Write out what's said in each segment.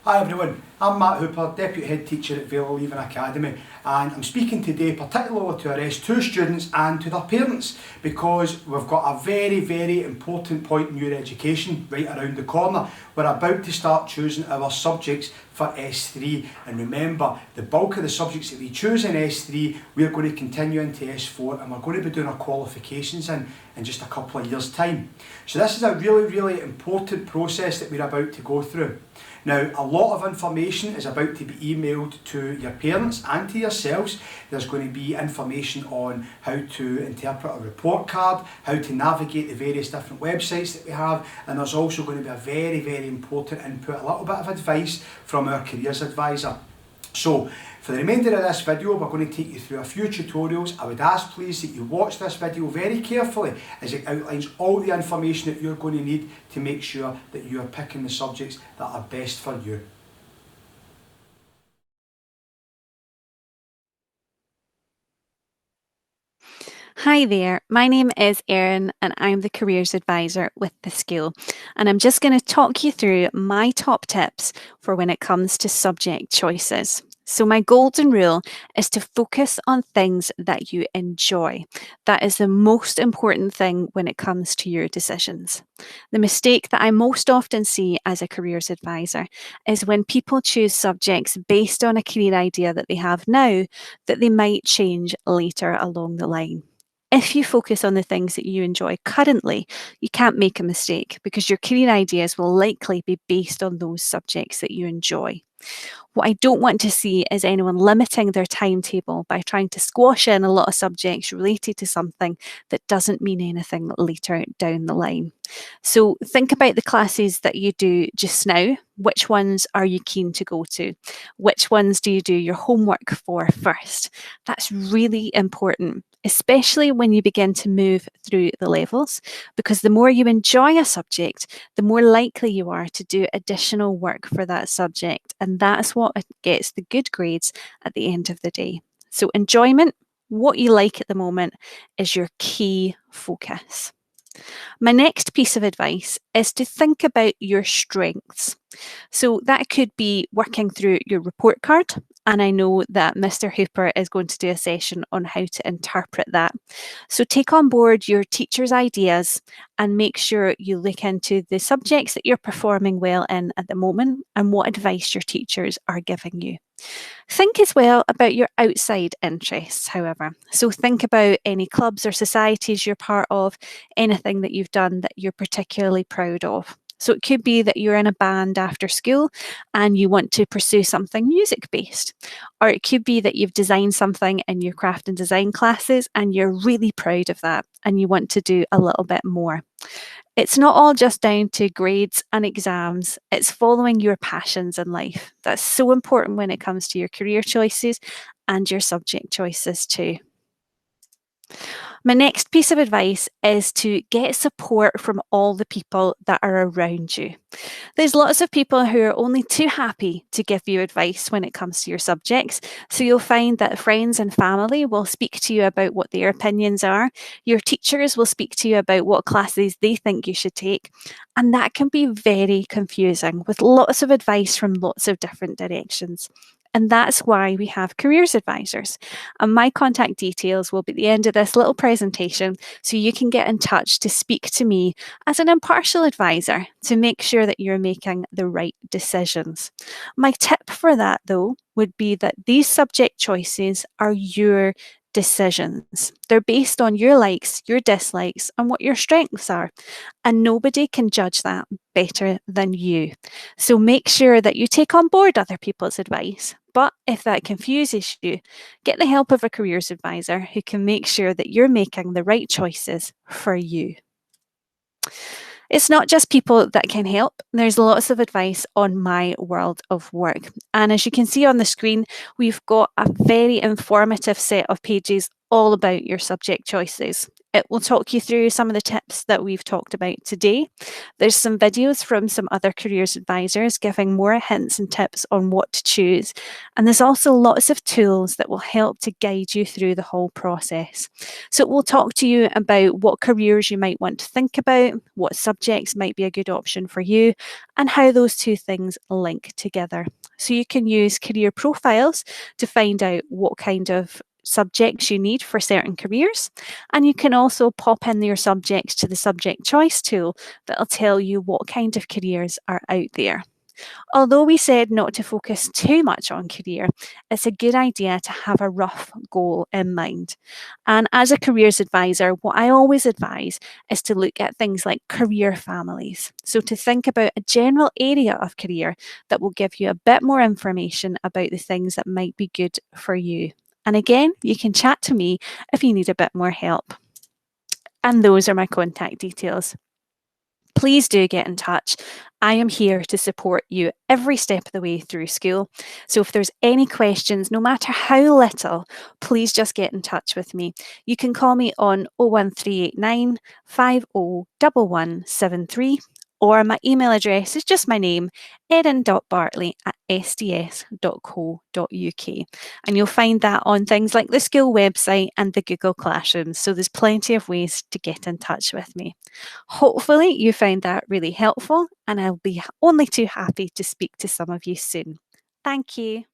Hi everyone, I'm Matt Hooper, Deputy Head Teacher at VoLA Academy, and I'm speaking today particularly to our S2 students and to their parents because we've got a very important point in your education right around the corner. We're about to start choosing our subjects for S3, and remember, the bulk of the subjects that we choose in S3 we're going to continue into S4, and we're going to be doing our qualifications in just a couple of years' time. So this is a really important process that we're about to go through. Now, a lot of information is about to be emailed to your parents and to yourselves. There's going to be information on how to interpret a report card, how to navigate the various different websites that we have, and there's also going to be a very important input, a little bit of advice from our careers advisor. So, for the remainder of this video, we're going to take you through a few tutorials. I would ask please that you watch this video very carefully as it outlines all the information that you're going to need to make sure that you are picking the subjects that are best for you. Hi there, my name is Erin and I'm the Careers Advisor with the school, and I'm just going to talk you through my top tips for when it comes to subject choices. So my golden rule is to focus on things that you enjoy. That is the most important thing when it comes to your decisions. The mistake that I most often see as a careers advisor is when people choose subjects based on a career idea that they have now that they might change later along the line. If you focus on the things that you enjoy currently, you can't make a mistake because your career ideas will likely be based on those subjects that you enjoy. What I don't want to see is anyone limiting their timetable by trying to squash in a lot of subjects related to something that doesn't mean anything later down the line. So think about the classes that you do just now. Which ones are you keen to go to? Which ones do you do your homework for first? That's really important, especially when you begin to move through the levels, because the more you enjoy a subject, the more likely you are to do additional work for that subject. And that's what gets the good grades at the end of the day. So enjoyment, what you like at the moment, is your key focus. My next piece of advice is to think about your strengths. So that could be working through your report card. And I know that Mr. Hooper is going to do a session on how to interpret that. So take on board your teacher's ideas and make sure you look into the subjects that you're performing well in at the moment and what advice your teachers are giving you. Think as well about your outside interests, however. So think about any clubs or societies you're part of, anything that you've done that you're particularly proud of. So it could be that you're in a band after school and you want to pursue something music based. Or it could be that you've designed something in your craft and design classes and you're really proud of that and you want to do a little bit more. It's not all just down to grades and exams, it's following your passions in life. That's so important when it comes to your career choices and your subject choices too. My next piece of advice is to get support from all the people that are around you. There's lots of people who are only too happy to give you advice when it comes to your subjects. So you'll find that friends and family will speak to you about what their opinions are. Your teachers will speak to you about what classes they think you should take. And that can be very confusing with lots of advice from lots of different directions. And that's why we have careers advisors. And my contact details will be at the end of this little presentation, so you can get in touch to speak to me as an impartial advisor to make sure that you're making the right decisions. My tip for that, though, would be that these subject choices are your decisions. They're based on your likes, your dislikes, and what your strengths are. And nobody can judge that better than you. So make sure that you take on board other people's advice. But if that confuses you, get the help of a careers advisor who can make sure that you're making the right choices for you. It's not just people that can help. There's lots of advice on my world of work. And as you can see on the screen, we've got a very informative set of pages all about your subject choices. It will talk you through some of the tips that we've talked about today. There's some videos from some other careers advisors giving more hints and tips on what to choose. And there's also lots of tools that will help to guide you through the whole process. So it will talk to you about what careers you might want to think about, what subjects might be a good option for you, and how those two things link together. So you can use career profiles to find out what kind of subjects you need for certain careers. And you can also pop in your subjects to the subject choice tool that'll tell you what kind of careers are out there. Although we said not to focus too much on career, it's a good idea to have a rough goal in mind. And as a careers advisor, what I always advise is to look at things like career families. So to think about a general area of career that will give you a bit more information about the things that might be good for you. And again, you can chat to me if you need a bit more help. And those are my contact details. Please do get in touch. I am here to support you every step of the way through school. So if there's any questions, no matter how little, please just get in touch with me. You can call me on 01389 501173, or my email address is just my name, erin.bartley@sds.co.uk. And you'll find that on things like the school website and the Google Classrooms. So there's plenty of ways to get in touch with me. Hopefully you found that really helpful, and I'll be only too happy to speak to some of you soon. Thank you.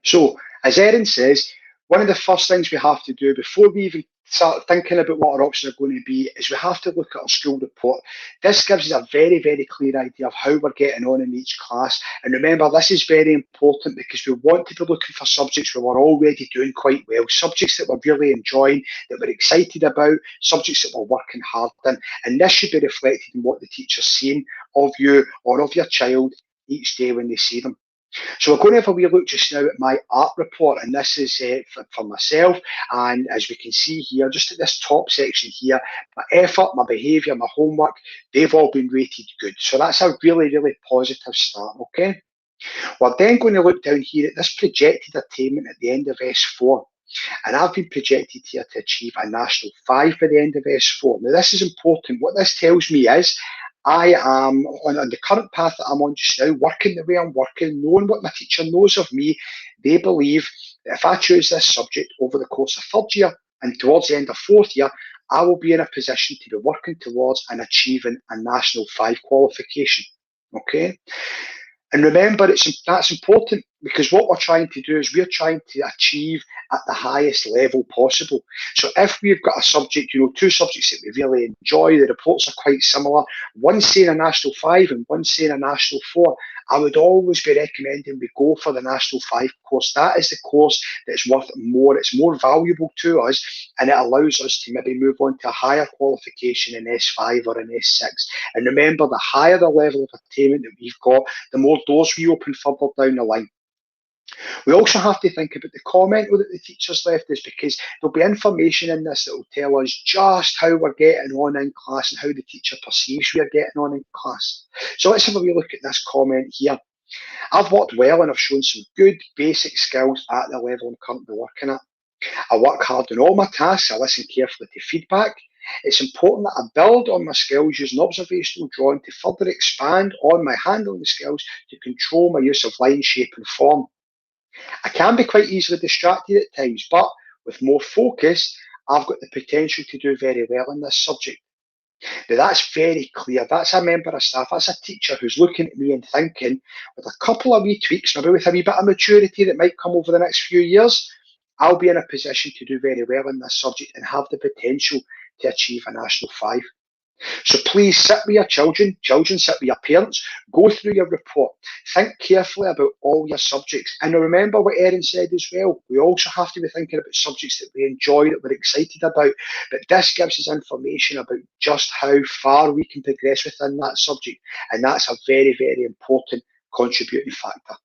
So, as Erin says, one of the first things we have to do before we even start thinking about what our options are going to be is we have to look at our school report. This gives us a very, very clear idea of how we're getting on in each class. And remember, this is very important because we want to be looking for subjects where we're already doing quite well, subjects that we're really enjoying, that we're excited about, subjects that we're working hard in. And this should be reflected in what the teacher's seeing of you or of your child each day when they see them. So we're going to have a wee look just now at my art report, and this is for myself. And as we can see here, just at this top section here, my effort, my behaviour, my homework, they've all been rated good. So that's a really, really positive start, okay? We're then going to look down here at this projected attainment at the end of S4. And I've been projected here to achieve a National 5 by the end of S4. Now, this is important. What this tells me is I am on the current path that I'm on just now, working the way I'm working, knowing what my teacher knows of me. They believe that if I choose this subject over the course of third year and towards the end of fourth year, I will be in a position to be working towards and achieving a National 5 qualification. Okay? And remember, that's important because what we're trying to do is we're trying to achieve at the highest level possible. So if we've got a subject, two subjects that we really enjoy, the reports are quite similar, one saying a National 5 and one saying a National 4, I would always be recommending we go for the National 5 course. That is the course that's worth more. It's more valuable to us, and it allows us to maybe move on to a higher qualification in S5 or in S6. And remember, the higher the level of attainment that we've got, the more doors we open further down the line. We also have to think about the comment that the teachers left us, because there'll be information in this that will tell us just how we're getting on in class and how the teacher perceives we are getting on in class. So let's have a wee look at this comment here. I've worked well and I've shown some good basic skills at the level I'm currently working at. I work hard on all my tasks, I listen carefully to feedback. It's important that I build on my skills using observational drawing to further expand on my handling skills to control my use of line, shape and form. I can be quite easily distracted at times, but with more focus, I've got the potential to do very well in this subject. Now that's very clear. That's a member of staff, that's a teacher who's looking at me and thinking, with a couple of wee tweaks, maybe with a wee bit of maturity that might come over the next few years, I'll be in a position to do very well in this subject and have the potential to achieve a National 5. So please sit with your children sit with your parents, go through your report, think carefully about all your subjects. And remember what Erin said as well, we also have to be thinking about subjects that we enjoy, that we're excited about. But this gives us information about just how far we can progress within that subject. And that's a very, very important contributing factor.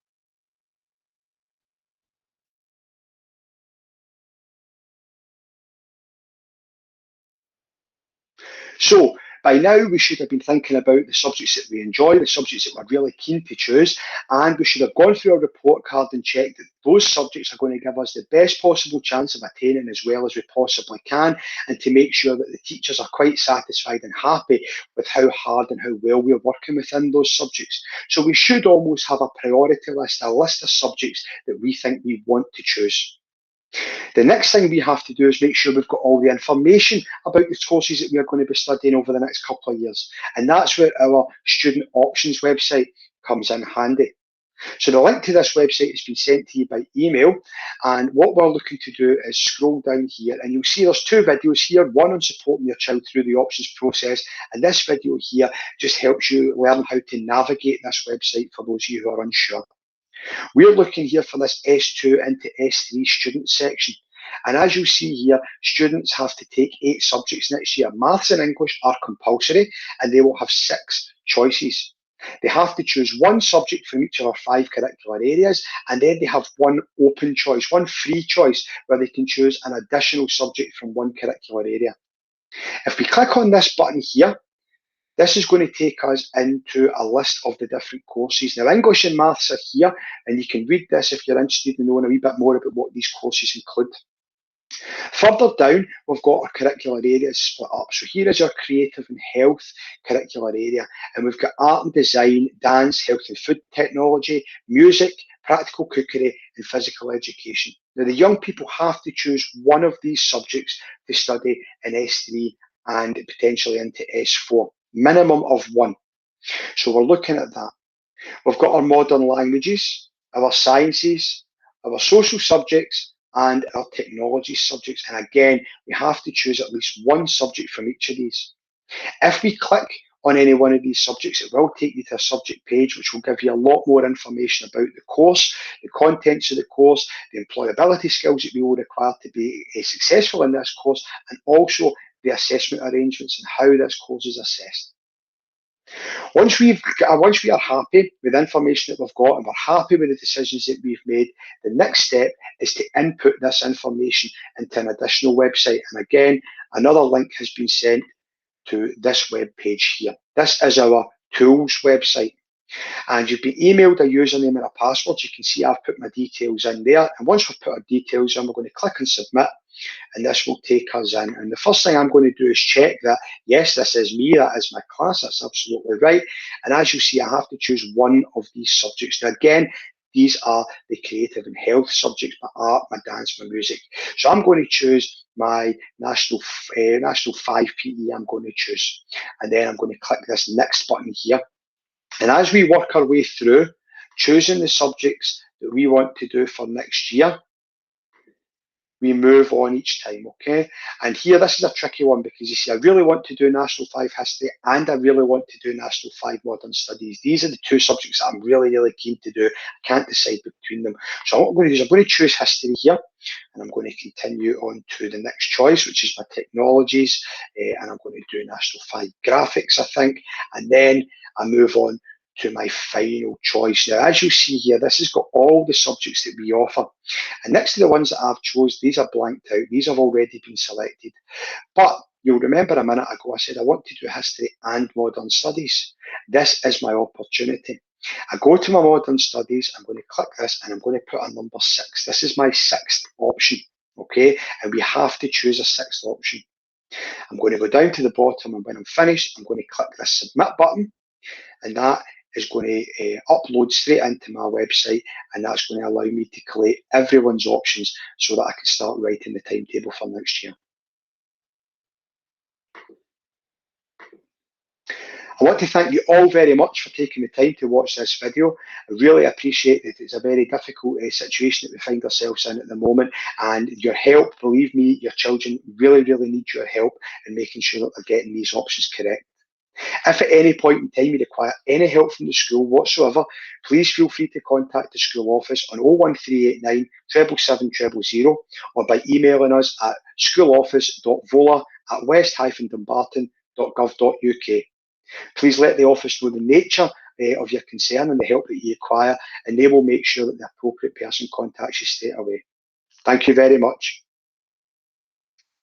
So By now, we should have been thinking about the subjects that we enjoy, the subjects that we're really keen to choose, and we should have gone through our report card and checked that those subjects are going to give us the best possible chance of attaining as well as we possibly can, and to make sure that the teachers are quite satisfied and happy with how hard and how well we're working within those subjects. So we should almost have a priority list, a list of subjects that we think we want to choose. The next thing we have to do is make sure we've got all the information about the courses that we are going to be studying over the next couple of years. And that's where our student options website comes in handy. So the link to this website has been sent to you by email. And what we're looking to do is scroll down here, and you'll see there's two videos here, one on supporting your child through the options process. And this video here just helps you learn how to navigate this website for those of you who are unsure. We're looking here for this S2 into S3 student section. And as you see here, students have to take 8 subjects next year. Maths and English are compulsory, and they will have 6 choices. They have to choose one subject from each of our 5 curricular areas, and then they have one open choice, one free choice, where they can choose an additional subject from one curricular area. If we click on this button here, this is going to take us into a list of the different courses. Now, English and Maths are here, and you can read this if you're interested in knowing a wee bit more about what these courses include. Further down, we've got our curricular areas split up. So here is our creative and health curricular area, and we've got art and design, dance, health and food technology, music, practical cookery, and physical education. Now, the young people have to choose one of these subjects to study in S3 and potentially into S4, minimum of 1. So we're looking at that. We've got our modern languages, our sciences, our social subjects, and our technology subjects. And again, we have to choose at least one subject from each of these. If we click on any one of these subjects, it will take you to a subject page, which will give you a lot more information about the course, the contents of the course, the employability skills that we will require to be successful in this course, and also the assessment arrangements and how this course is assessed. Once we are happy with the information that we've got and we're happy with the decisions that we've made, the next step is to input this information into an additional website. And again, another link has been sent to this web page here. This is our tools website. And you've been emailed a username and a password. You can see I've put my details in there. And once we've put our details in, we're going to click on submit, and this will take us in. And the first thing I'm going to do is check that, yes, this is me, that is my class, that's absolutely right. And as you see, I have to choose one of these subjects. Now, again, these are the creative and health subjects, my art, my dance, my music. So I'm going to choose my National 5 PE, I'm going to choose. And then I'm going to click this next button here. And as we work our way through choosing the subjects that we want to do for next year, we move on each time, okay? And here, this is a tricky one because you see, I really want to do National 5 History and I really want to do National 5 Modern Studies. These are the 2 subjects that I'm really, really keen to do. I can't decide between them. So what I'm going to do is I'm going to choose History here, and I'm going to continue on to the next choice, which is my Technologies, and I'm going to do National 5 Graphics, I think, and then I move on to my final choice. Now, as you see here, this has got all the subjects that we offer. And next to the ones that I've chose, these are blanked out. These have already been selected. But you'll remember a minute ago, I said I want to do history and modern studies. This is my opportunity. I go to my modern studies, I'm going to click this, and I'm going to put a number 6. This is my 6th option, okay? And we have to choose a 6th option. I'm going to go down to the bottom, and when I'm finished, I'm going to click this submit button, and that is going to upload straight into my website, and that's going to allow me to collate everyone's options so that I can start writing the timetable for next year. I want to thank you all very much for taking the time to watch this video. I really appreciate that it's a very difficult situation that we find ourselves in at the moment, and your help, believe me, your children really, really need your help in making sure that they're getting these options correct. If at any point in time you require any help from the school whatsoever, please feel free to contact the school office on 01389 777 000 or by emailing us at schooloffice.vola@west-dumbarton.gov.uk. Please let the office know the nature of your concern and the help that you require, and they will make sure that the appropriate person contacts you straight away. Thank you very much.